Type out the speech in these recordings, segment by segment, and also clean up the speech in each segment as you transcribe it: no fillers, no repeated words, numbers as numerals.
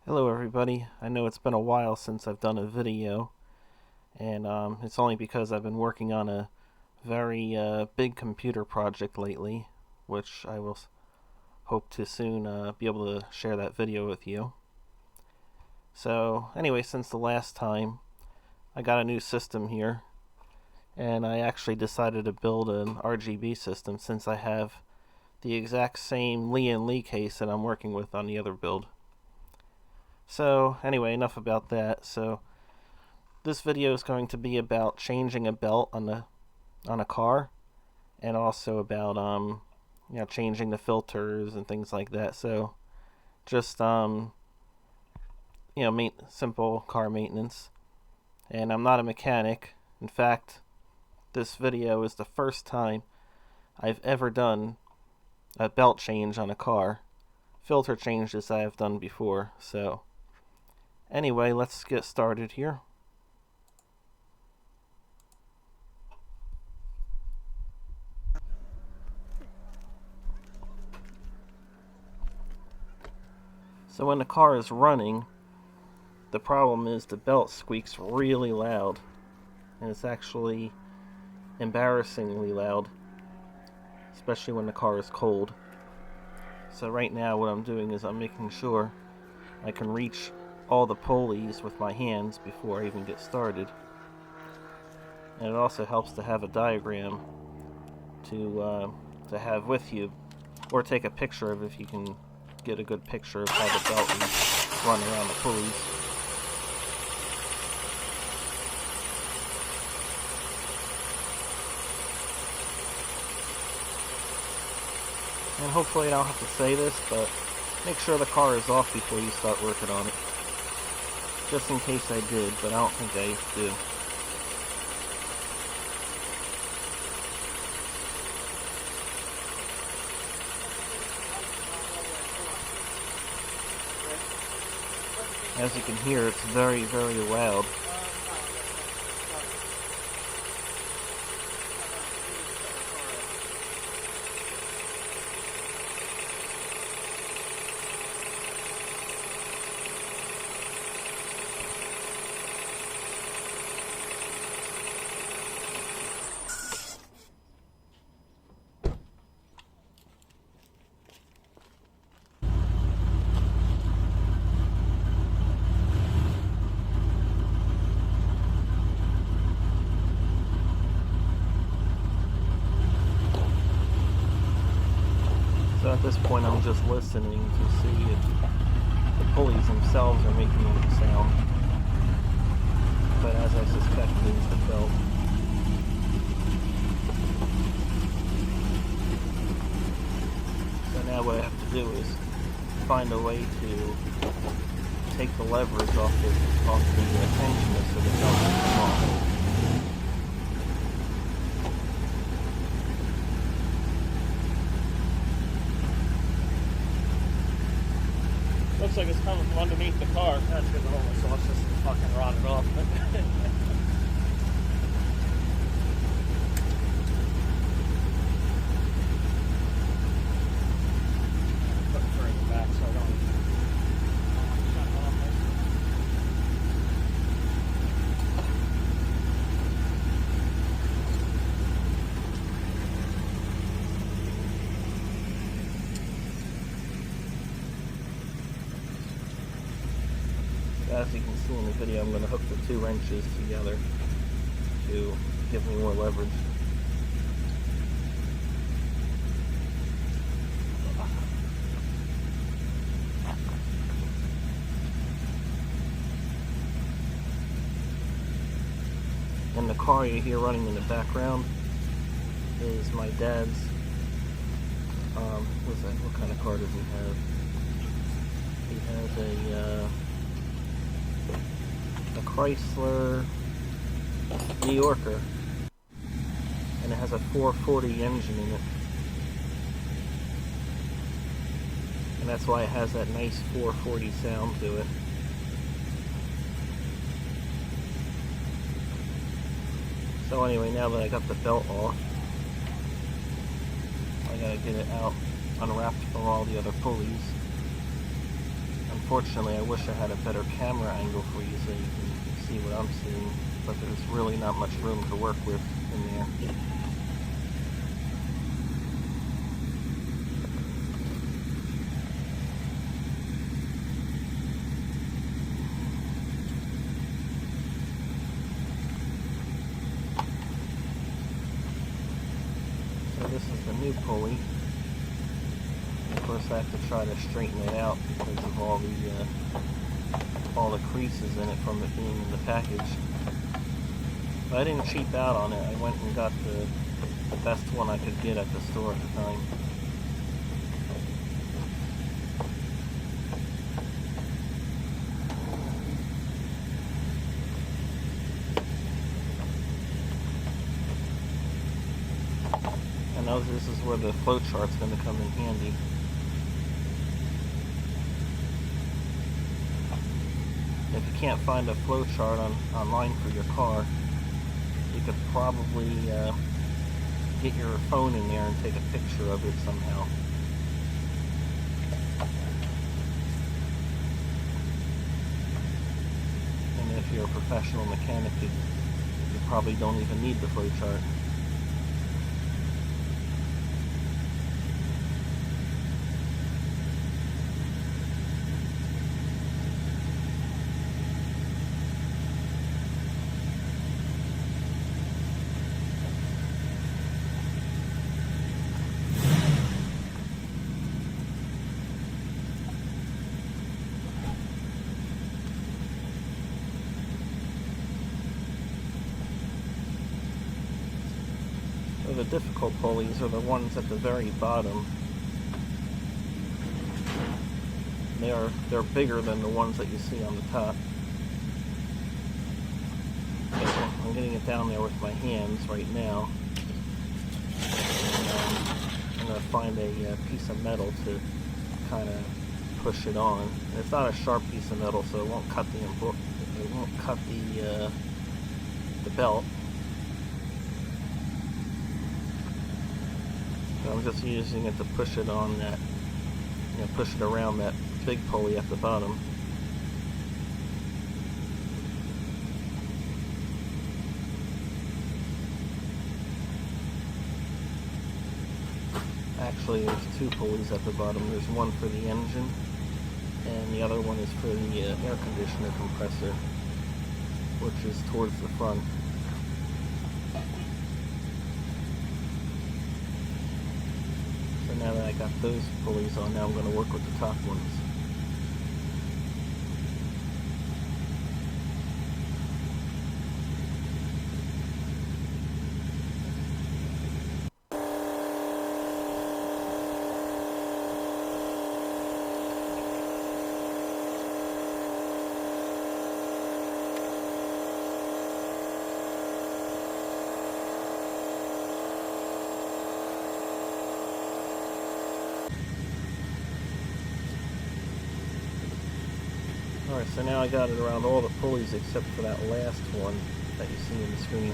Hello everybody. I know it's been a while since I've done a video, and it's only because I've been working on a very big computer project lately, which I will hope to soon be able to share that video with you. So anyway, since the last time, I got a new system here, and I actually decided to build an RGB system since I have the exact same Lee & Lee case that I'm working with on the other build. So anyway, enough about that. So this video is going to be about changing a belt on a car, and also about changing the filters and things like that. So just simple car maintenance. And I'm not a mechanic. In fact, this video is the first time I've ever done a belt change on a car. Filter changes I have done before. So anyway, let's get started here. So when the car is running, the problem is the belt squeaks really loud, and it's actually embarrassingly loud, especially when the car is cold. So right now what I'm doing is I'm making sure I can reach all the pulleys with my hands before I even get started. And it also helps to have a diagram to have with you, or take a picture of if you can get a good picture of how the belt is run around the pulleys. And hopefully I don't have to say this, but make sure the car is off before you start working on it. Just in case I did, but I don't think I do. As you can hear, it's very, very loud. So at this point I'm just listening to see if the pulleys themselves are making any sound. But as I suspect, it is the belt. So now what I have to do is find a way to take the leverage off the tensioner so the belt can come off. Looks like it's coming from underneath the car. That's because all the sauce is fucking rotted off. Put it further back so I don't shut it off. As you can see in the video, I'm going to hook the 2 wrenches together to give me more leverage. And the car you hear running in the background is my dad's, what kind of car does he have? He has a Chrysler New Yorker, and it has a 440 engine in it, and that's why it has that nice 440 sound to it. So anyway, now that I got the belt off, I gotta get it out, unwrapped from all the other pulleys. Unfortunately, I wish I had a better camera angle for you so you can see what I'm seeing, but there's really not much room to work with in there. So this is the new pulley. Of course, I have to try to straighten it out because of all the creases in it from it being in the package. But I didn't cheap out on it. I went and got the best one I could get at the store at the time. I know this is where the flow chart's going to come in handy. If you can't find a flow chart online for your car, you could probably get your phone in there and take a picture of it somehow. And if you're a professional mechanic, you probably don't even need the flow chart. The difficult pulleys are the ones at the very bottom. They're bigger than the ones that you see on the top. I'm getting it down there with my hands right now. I'm going to find a piece of metal to kind of push it on. And it's not a sharp piece of metal, so it won't cut the belt. I'm just using it to push it on that, push it around that big pulley at the bottom. Actually, there's two pulleys at the bottom. There's one for the engine, and the other one is for the air conditioner compressor, which is towards the front. Now that I got those pulleys on, now I'm going to work with the top ones. Alright, so now I got it around all the pulleys except for that last one that you see on the screen.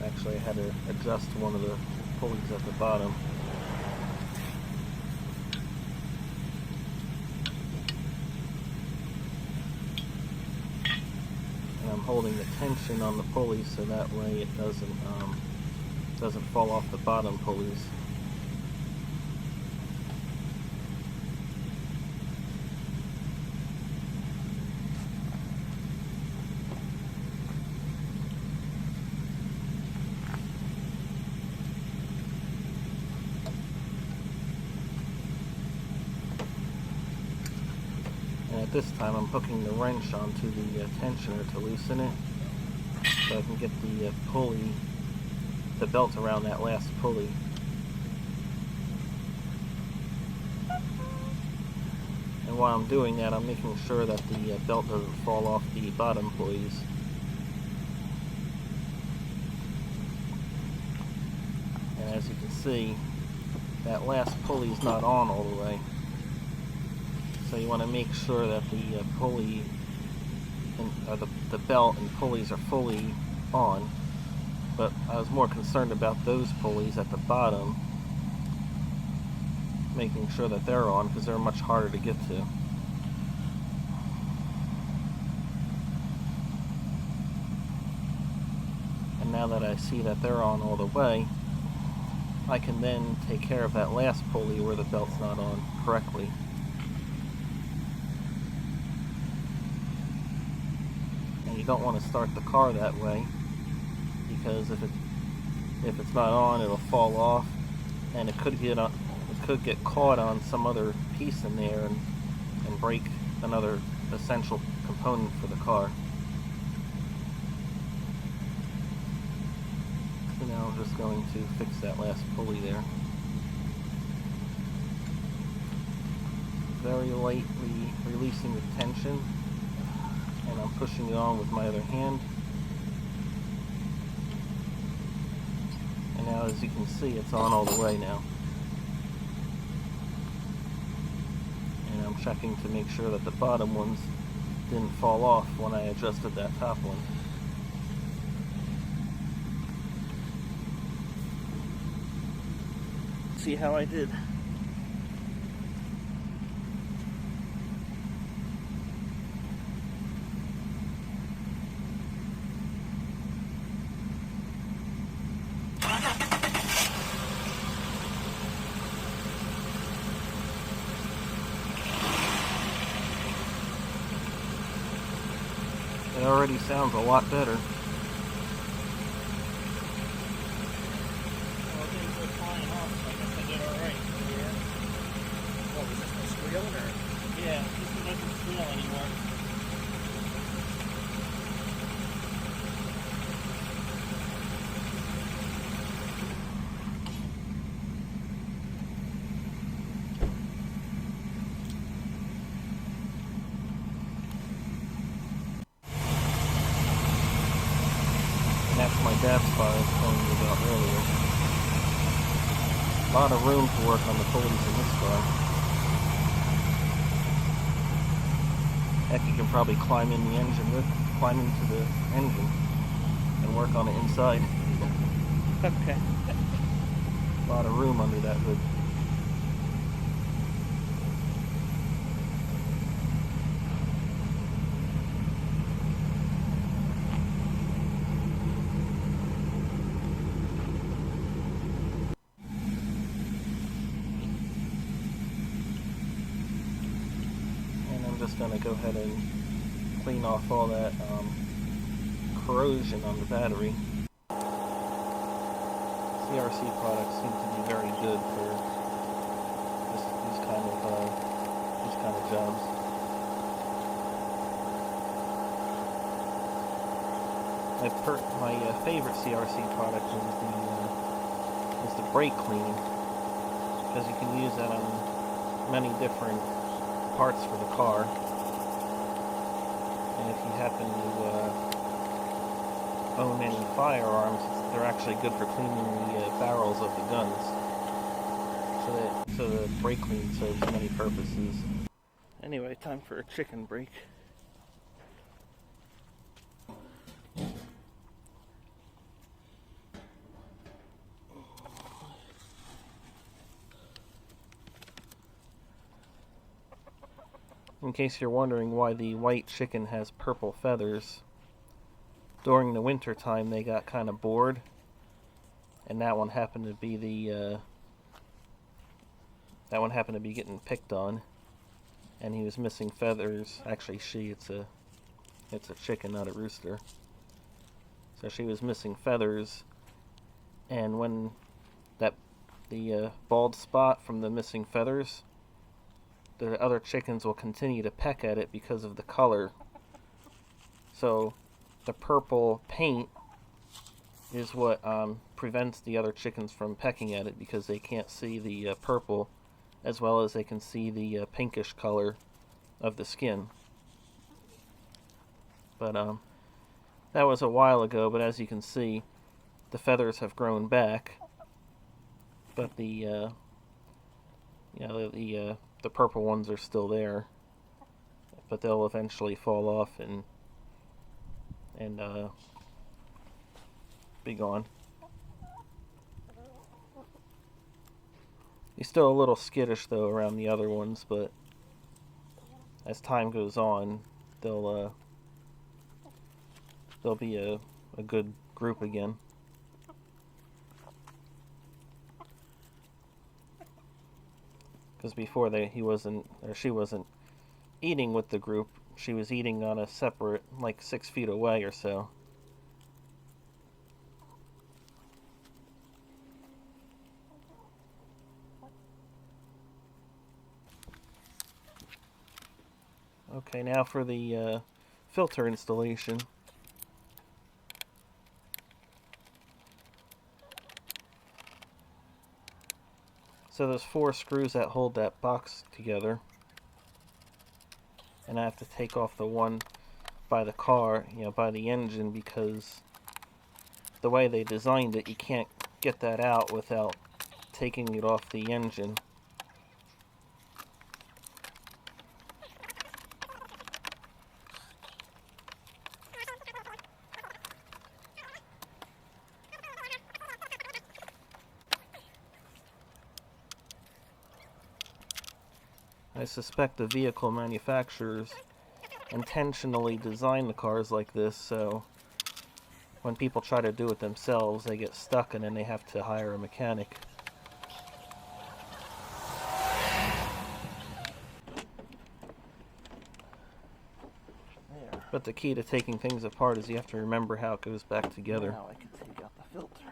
Actually, I had to adjust one of the pulleys at the bottom. Holding the tension on the pulley so that way it doesn't fall off the bottom pulleys. And at this time I'm hooking the wrench onto the tensioner to loosen it, so I can get the pulley, the belt around that last pulley. And while I'm doing that, I'm making sure that the belt doesn't fall off the bottom pulleys. And as you can see, that last pulley is not on all the way. So you want to make sure that the pulley, or the belt and pulleys are fully on. But I was more concerned about those pulleys at the bottom, making sure that they're on, because they're much harder to get to. And now that I see that they're on all the way, I can then take care of that last pulley where the belt's not on correctly. And you don't want to start the car that way, because if it's not on, it'll fall off, and it could get caught on some other piece in there and break another essential component for the car. So now I'm just going to fix that last pulley there. Very lightly releasing the tension, and I'm pushing it on with my other hand. And now, as you can see, it's on all the way now. And I'm checking to make sure that the bottom ones didn't fall off when I adjusted that top one. See how I did. It already sounds a lot better. Well, it didn't go flying off, so I guess I did alright. Yeah. What, was this no squealing or? Yeah, this doesn't squeal anymore. That's my dad's car I was telling you about earlier. A lot of room to work on the pulleys in this car. Heck, you can probably climb into the engine and work on it inside. Okay. A lot of room under that hood. Just going to go ahead and clean off all that corrosion on the battery. CRC products seem to be very good for these kind of jobs. My favorite CRC product is the brake cleaning, because you can use that on many different parts for the car, and if you happen to own any firearms, they're actually good for cleaning the barrels of the guns. So the brake clean serves many purposes. Anyway, time for a chicken break. In case you're wondering why the white chicken has purple feathers, during the winter time they got kind of bored, and that one happened to be getting picked on, and he was missing feathers. Actually, it's a chicken, not a rooster. So she was missing feathers, and when the bald spot from the missing feathers, the other chickens will continue to peck at it because of the color. So the purple paint is what prevents the other chickens from pecking at it, because they can't see the purple as well as they can see the pinkish color of the skin. But that was a while ago, but as you can see, the feathers have grown back, but the You know, the purple ones are still there, but they'll eventually fall off and be gone. He's still a little skittish though around the other ones, but as time goes on, they'll be a good group again. Because before she wasn't eating with the group. She was eating on a separate, like 6 feet away or so. Okay, now for the filter installation. So there's 4 screws that hold that box together. And I have to take off the one by the car, by the engine, because the way they designed it, you can't get that out without taking it off the engine. I suspect the vehicle manufacturers intentionally design the cars like this, so when people try to do it themselves, they get stuck and then they have to hire a mechanic. There. But the key to taking things apart is you have to remember how it goes back together. Now I can take out the filter.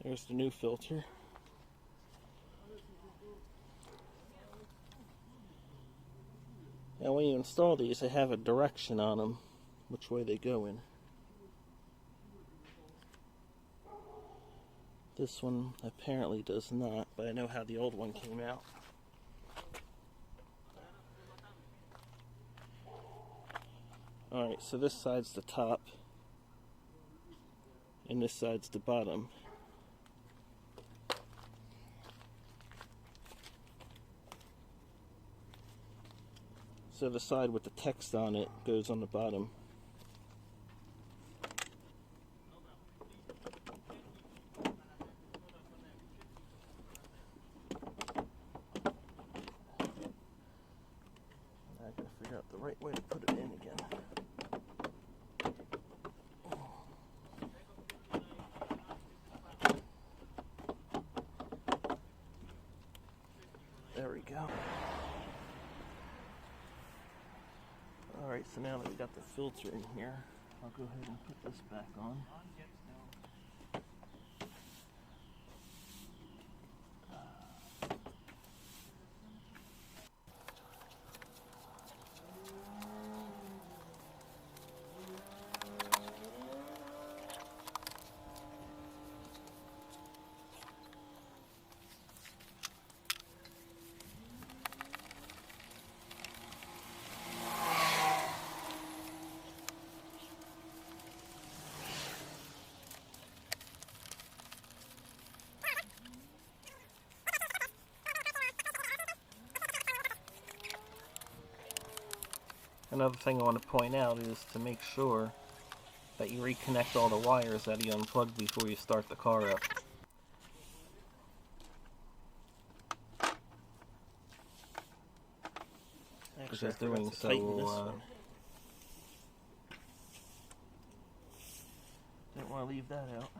There's the new filter. Now when you install these, they have a direction on them, which way they go in. This one apparently does not, but I know how the old one came out. Alright, so this side's the top, and this side's the bottom. So the side with the text on it goes on the bottom. Now I gotta figure out the right way to put it in again. There we go. Alright, so now that we got the filter in here, I'll go ahead and put this back on. Another thing I want to point out is to make sure that you reconnect all the wires that you unplugged before you start the car up. Because doing so will... Didn't want to leave that out.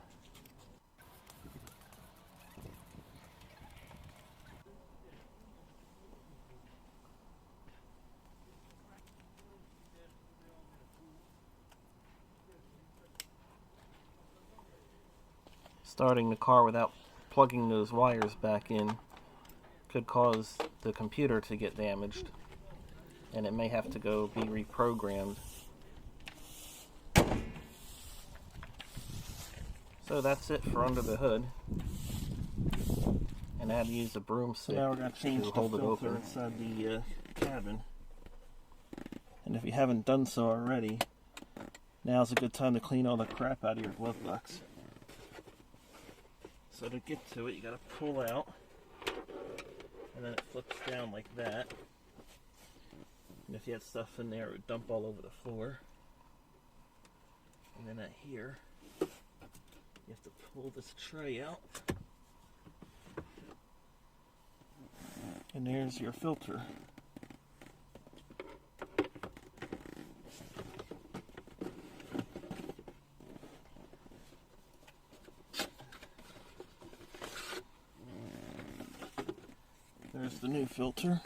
Starting the car without plugging those wires back in could cause the computer to get damaged. and it may have to go be reprogrammed. So that's it for under the hood. And I had to use a broomstick. So now we're going to change the filter inside the cabin. And if you haven't done so already, now's a good time to clean all the crap out of your glove box. So to get to it, you got to pull out, and then it flips down like that. And if you had stuff in there, it would dump all over the floor. And then at here, you have to pull this tray out. And there's your filter. There's the new filter.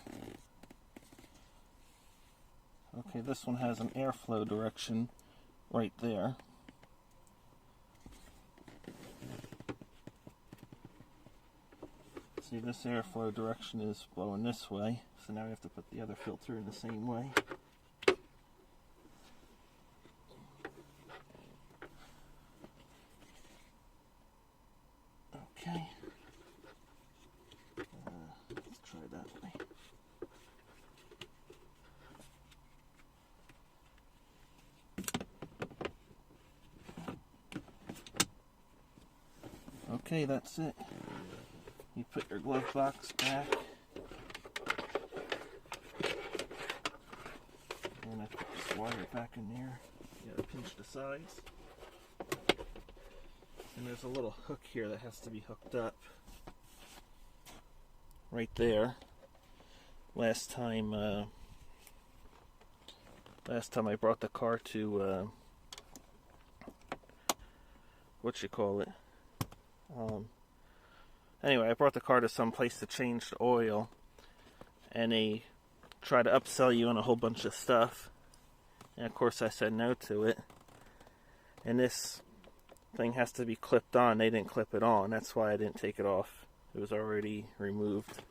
Okay, this one has an airflow direction right there. See, this airflow direction is blowing this way, so now we have to put the other filter in the same way. Okay. Let's try that way. Okay, that's it. You put your glove box back. And I put this wire back in there. You gotta pinch the sides. And there's a little hook here that has to be hooked up. Right there. Last time I brought the car to anyway, I brought the car to some place to change the oil, and they try to upsell you on a whole bunch of stuff, and of course I said no to it. And this thing has to be clipped on. They didn't clip it on, that's why I didn't take it off. It was already removed.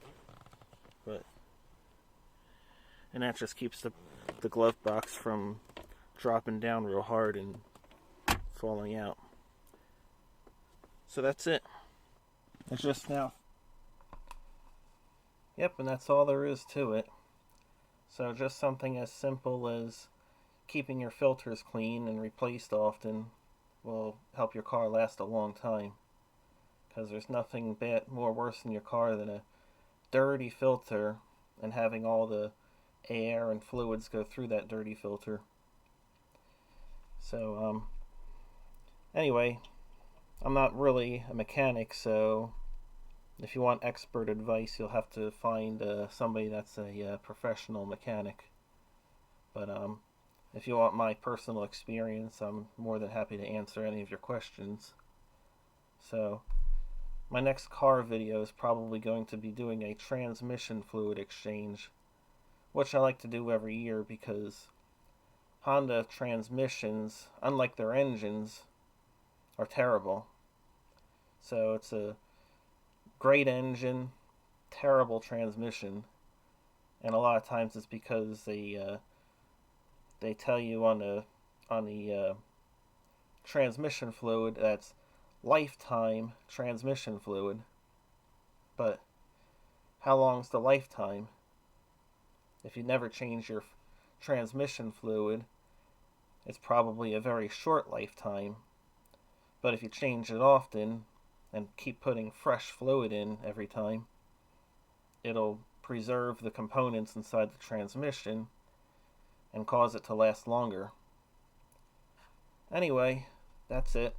And that just keeps the glove box from dropping down real hard and falling out. So that's it. It's just now. Yep, and that's all there is to it. So just something as simple as keeping your filters clean and replaced often will help your car last a long time. Because there's nothing more worse in your car than a dirty filter and having all the air and fluids go through that dirty filter. So anyway, I'm not really a mechanic, so if you want expert advice, you'll have to find somebody that's a professional mechanic. But if you want my personal experience, I'm more than happy to answer any of your questions. So my next car video is probably going to be doing a transmission fluid exchange, which I like to do every year because Honda transmissions, unlike their engines, are terrible. So it's a great engine, terrible transmission, and a lot of times it's because they tell you on the transmission fluid that's lifetime transmission fluid. But how long's the lifetime? If you never change your transmission fluid, it's probably a very short lifetime. But if you change it often and keep putting fresh fluid in every time, it'll preserve the components inside the transmission and cause it to last longer. Anyway, that's it.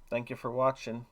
Thank you for watching.